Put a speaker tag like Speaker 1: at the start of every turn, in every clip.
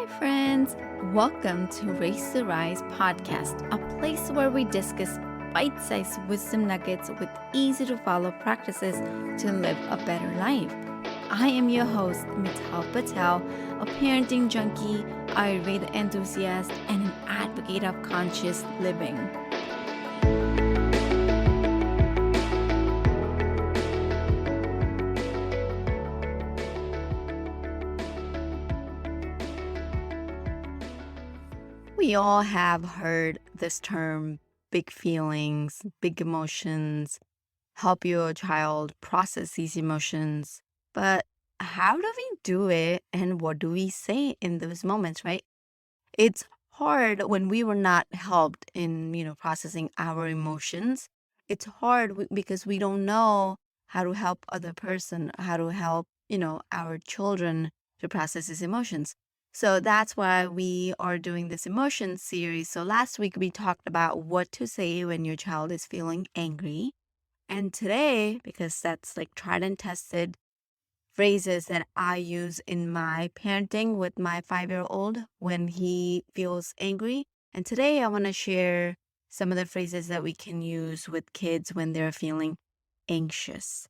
Speaker 1: Hi, friends. Welcome to Race to Rise podcast, a place where we discuss bite sized wisdom nuggets with easy to follow practices to live a better life. I am your host, Mital Patel, a parenting junkie, Ayurveda enthusiast, and an advocate of conscious living. We all have heard this term big feelings, big emotions, help your child process these emotions. But how do we do it and what do we say in those moments, right? It's hard when we were not helped in, processing our emotions. It's hard because we don't know how to help other person, how to help, our children to process these emotions. So that's why we are doing this emotion series. So last week we talked about what to say when your child is feeling angry. And today, because that's like tried and tested phrases that I use in my parenting with my 5-year-old when he feels angry. And today I want to share some of the phrases that we can use with kids when they're feeling anxious.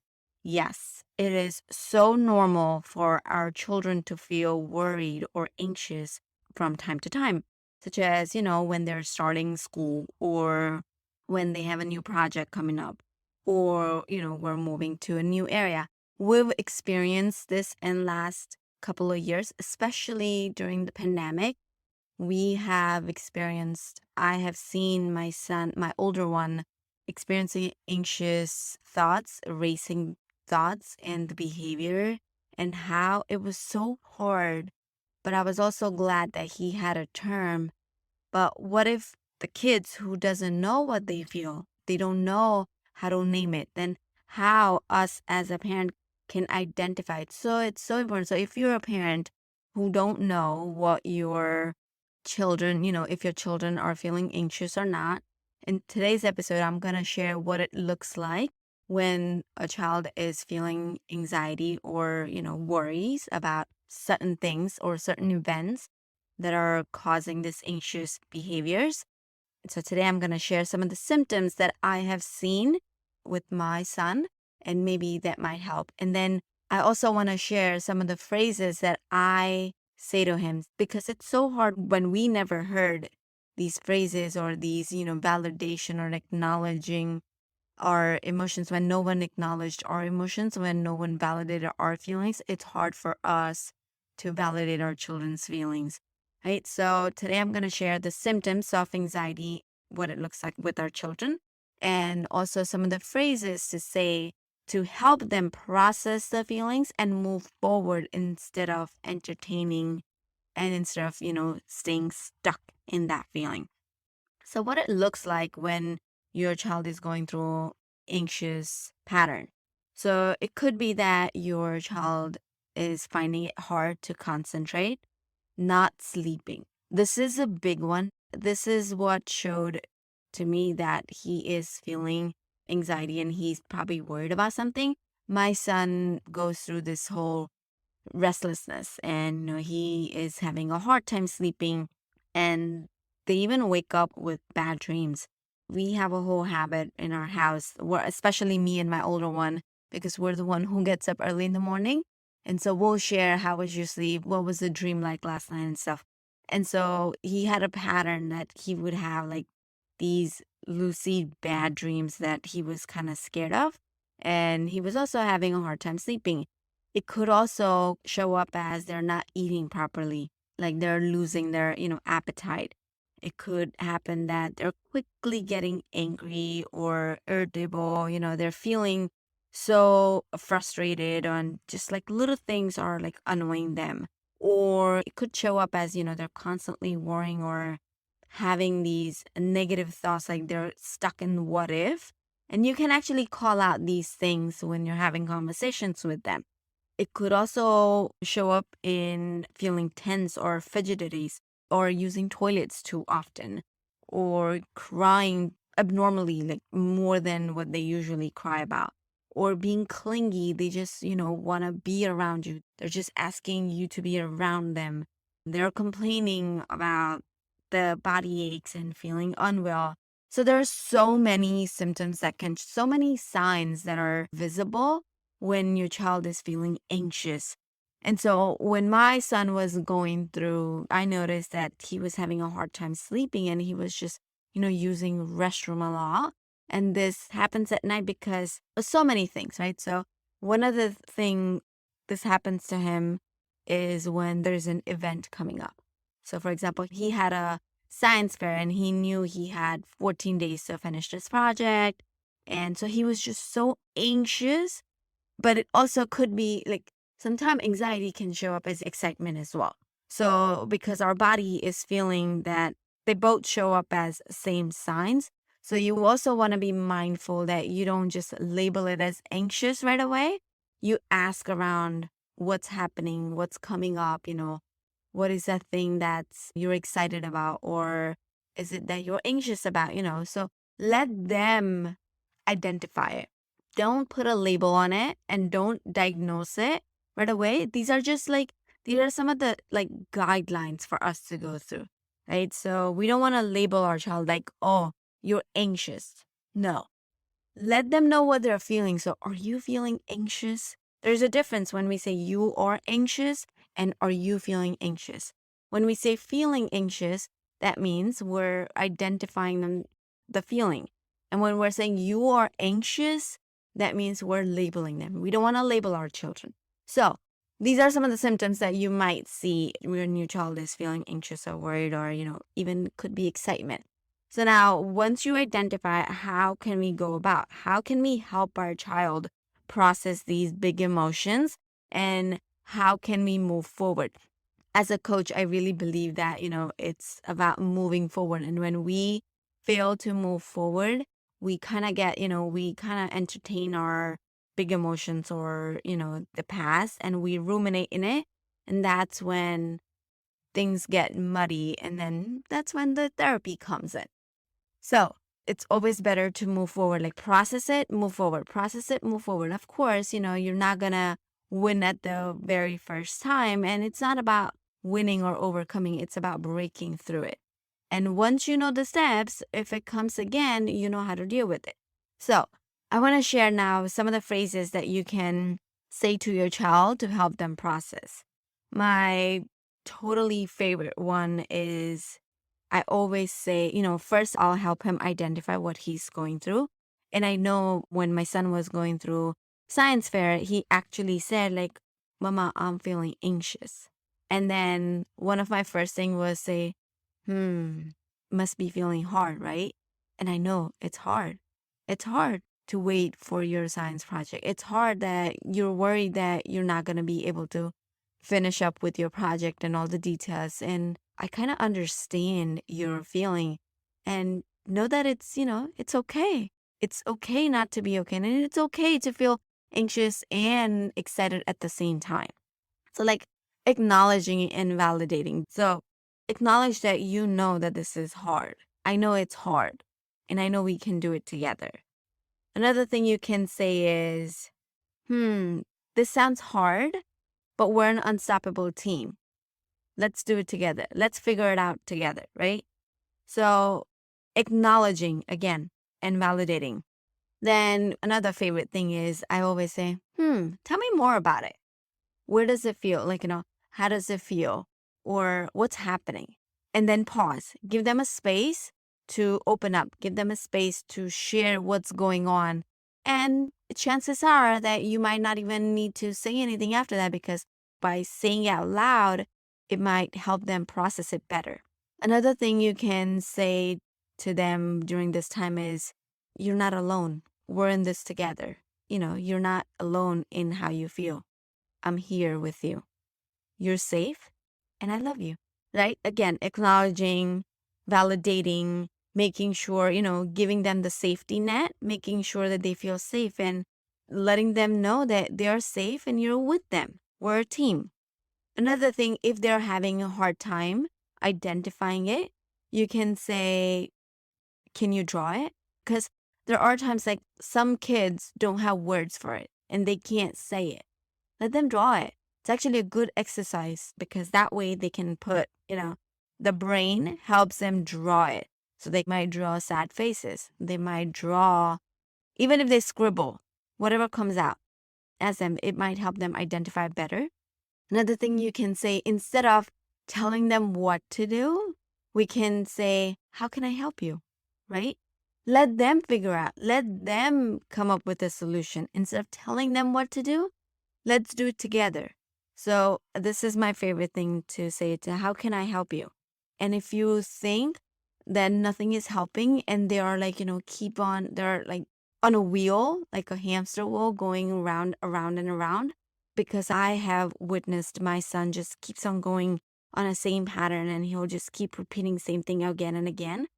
Speaker 1: Yes, it is so normal for our children to feel worried or anxious from time to time, such as, when they're starting school or when they have a new project coming up or, we're moving to a new area. We've experienced this in last couple of years, especially during the pandemic. I have seen my son, my older one, experiencing anxious thoughts, racing thoughts, and the behavior, and how it was so hard. But I was also glad that he had a term. But what if the kids who doesn't know what they feel, they don't know how to name it, then how us as a parent can identify it. So it's so important. So if you're a parent who don't know what your children, if your children are feeling anxious or not, in today's episode, I'm going to share what it looks like when a child is feeling anxiety or, worries about certain things or certain events that are causing this anxious behaviors. So today I'm going to share some of the symptoms that I have seen with my son, and maybe that might help. And then I also want to share some of the phrases that I say to him because it's so hard when we never heard these phrases or these, validation or acknowledging our emotions, when no one acknowledged our emotions, when no one validated our feelings. It's hard for us to validate our children's feelings. Right. So today I'm going to share the symptoms of anxiety, what it looks like with our children, and also some of the phrases to say to help them process the feelings and move forward instead of entertaining and instead of, staying stuck in that feeling. So what it looks like when your child is going through anxious pattern. So it could be that your child is finding it hard to concentrate, not sleeping. This is a big one. This is what showed to me that he is feeling anxiety and he's probably worried about something. My son goes through this whole restlessness and he is having a hard time sleeping and they even wake up with bad dreams. We have a whole habit in our house where especially me and my older one because we're the one who gets up early in the morning, and so we'll share how was your sleep, what was the dream like last night and stuff. And so he had a pattern that he would have like these lucid bad dreams that he was kind of scared of, and he was also having a hard time sleeping. It could also show up as they're not eating properly, like they're losing their, appetite. It could happen that they're quickly getting angry or irritable, they're feeling so frustrated on just like little things are like annoying them. Or it could show up as, they're constantly worrying or having these negative thoughts, like they're stuck in what if. And you can actually call out these things when you're having conversations with them. It could also show up in feeling tense or fidgety or using toilets too often or crying abnormally, like more than what they usually cry about, or being clingy. They just, want to be around you. They're just asking you to be around them. They're complaining about the body aches and feeling unwell. So there are so many symptoms so many signs that are visible when your child is feeling anxious. And so when my son was going through, I noticed that he was having a hard time sleeping and he was just, using restroom a lot. And this happens at night because of so many things, right? So one of the thing this happens to him is when there's an event coming up. So for example, he had a science fair and he knew he had 14 days to finish this project. And so he was just so anxious, but it also could be like sometimes anxiety can show up as excitement as well. So because our body is feeling that they both show up as same signs. So you also want to be mindful that you don't just label it as anxious right away. You ask around what's happening, what's coming up, what is that thing that's you're excited about, or is it that you're anxious about? So let them identify it. Don't put a label on it and don't diagnose it right away. These are some of the like guidelines for us to go through, right? So we don't want to label our child like, oh, you're anxious. No, let them know what they're feeling. So, are you feeling anxious? There's a difference when we say you are anxious and are you feeling anxious. When we say feeling anxious, that means we're identifying the feeling. And when we're saying you are anxious, that means we're labeling them. We don't want to label our children. So, these are some of the symptoms that you might see when your child is feeling anxious or worried, or, even could be excitement. So now, once you identify, how can we go about? How can we help our child process these big emotions? And how can we move forward? As a coach, I really believe that, it's about moving forward. And when we fail to move forward, we kind of we kind of entertain our big emotions or, the past, and we ruminate in it. And that's when things get muddy. And then that's when the therapy comes in. So it's always better to move forward, like process it, move forward, process it, move forward. Of course, you're not going to win at the very first time. And it's not about winning or overcoming, it's about breaking through it. And once you know the steps, if it comes again, you know how to deal with it. So I want to share now some of the phrases that you can say to your child to help them process. My totally favorite one is I always say, first I'll help him identify what he's going through. And I know when my son was going through science fair, he actually said like, Mama, I'm feeling anxious. And then one of my first thing was say, must be feeling hard, right? And I know it's hard. It's hard to wait for your science project. It's hard that you're worried that you're not going to be able to finish up with your project and all the details. And I kind of understand your feeling and know that it's okay. It's okay not to be okay. And it's okay to feel anxious and excited at the same time. So, like, acknowledging and validating. So, acknowledge that you know that this is hard. I know it's hard, and I know we can do it together. Another thing you can say is, this sounds hard, but we're an unstoppable team. Let's do it together. Let's figure it out together, right? So, acknowledging again and validating. Then, another favorite thing is I always say, tell me more about it. Where does it feel? Like, how does it feel? Or what's happening? And then pause. Give them a space to open up. Give them a space to share what's going on. And chances are that you might not even need to say anything after that, because by saying it out loud, it might help them process it better. Another thing you can say to them during this time is, you're not alone. We're in this together. You're not alone in how you feel. I'm here with you. You're safe and I love you. Right? Again, acknowledging, validating, making sure, giving them the safety net, making sure that they feel safe and letting them know that they're safe and you're with them. We're a team. Another thing, if they're having a hard time identifying it, you can say, can you draw it? Because there are times like some kids don't have words for it and they can't say it. Let them draw it. It's actually a good exercise because that way they can put, the brain helps them draw it. So they might draw sad faces. They might draw, even if they scribble, whatever comes out as them, it might help them identify better. Another thing you can say, instead of telling them what to do, we can say, how can I help you? Right? Let them figure out. Let them come up with a solution. Instead of telling them what to do, let's do it together. So this is my favorite thing to say to, how can I help you? And if you think that nothing is helping and they are like, they're like on a wheel, like a hamster wheel going around, and around, because I have witnessed my son just keeps on going on a same pattern and he'll just keep repeating same thing again and again.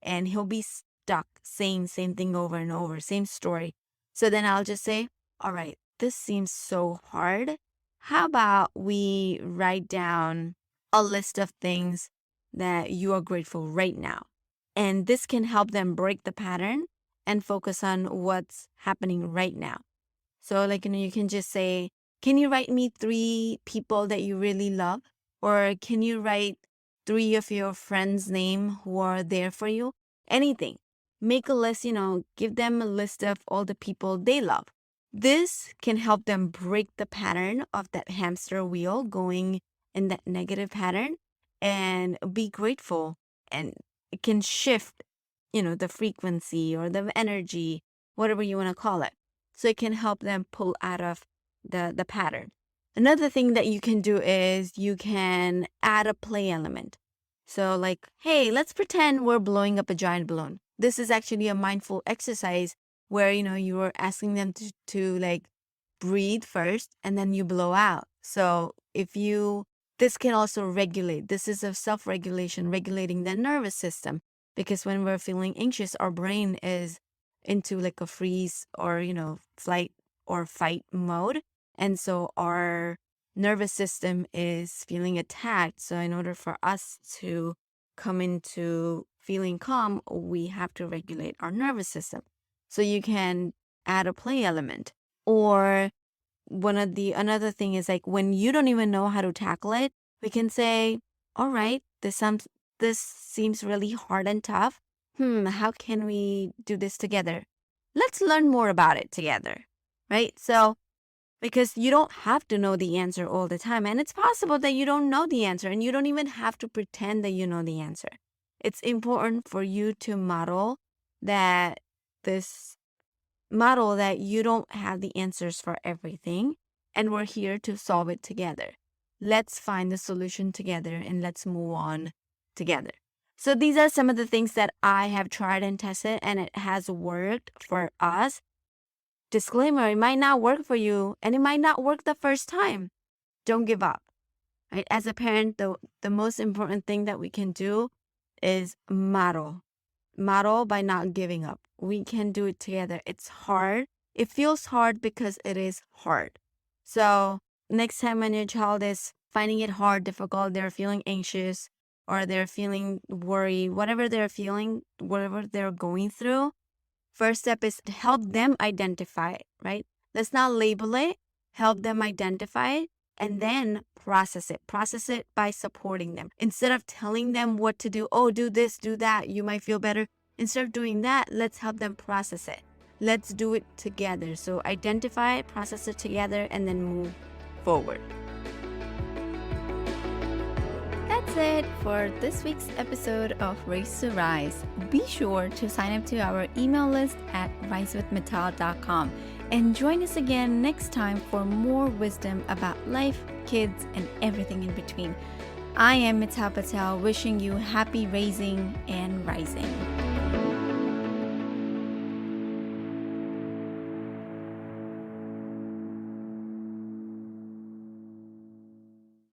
Speaker 1: And he'll be stuck saying same thing over and over, same story. So then I'll just say, all right, this seems so hard. How about we write down a list of things that you are grateful right now? And this can help them break the pattern and focus on what's happening right now. So like, you can just say, can you write me 3 people that you really love? Or can you write 3 of your friends' name who are there for you? Anything. Make a list, give them a list of all the people they love. This can help them break the pattern of that hamster wheel going in that negative pattern and be grateful. And it can shift, the frequency or the energy, whatever you want to call it. So it can help them pull out of the pattern. Another thing that you can do is you can add a play element. So like, hey, let's pretend we're blowing up a giant balloon. This is actually a mindful exercise where, you are asking them to like breathe first and then you blow out. So this can also regulate. This is a self-regulation, regulating the nervous system. Because when we're feeling anxious, our brain is into like a freeze or, flight or fight mode. And so our nervous system is feeling attacked. So in order for us to come into feeling calm, we have to regulate our nervous system. So you can add a play element. Or another thing is like when you don't even know how to tackle it, we can say, all right, this seems really hard and tough. How can we do this together? Let's learn more about it together, right? So, because you don't have to know the answer all the time. And it's possible that you don't know the answer and you don't even have to pretend that you know the answer. It's important for you to model that you don't have the answers for everything and we're here to solve it together. Let's find the solution together and let's move on together. So these are some of the things that I have tried and tested and it has worked for us. Disclaimer, it might not work for you and it might not work the first time. Don't give up. Right? As a parent, the most important thing that we can do is model by not giving up. We can do it together. It's hard. It feels hard because it is hard. So next time when your child is finding it hard, difficult, they're feeling anxious or they're feeling worried, whatever they're feeling, whatever they're going through, first step is to help them identify it, right? Let's not label it, help them identify it, and then process it. Process it by supporting them. Instead of telling them what to do, oh, do this, do that, you might feel better. Instead of doing that, let's help them process it. Let's do it together. So identify it, process it together, and then move forward. That's it for this week's episode of Race to Rise. Be sure to sign up to our email list at risewithmittal.com and join us again next time for more wisdom about life, kids, and everything in between. I am Mittal Patel, wishing you happy raising and rising.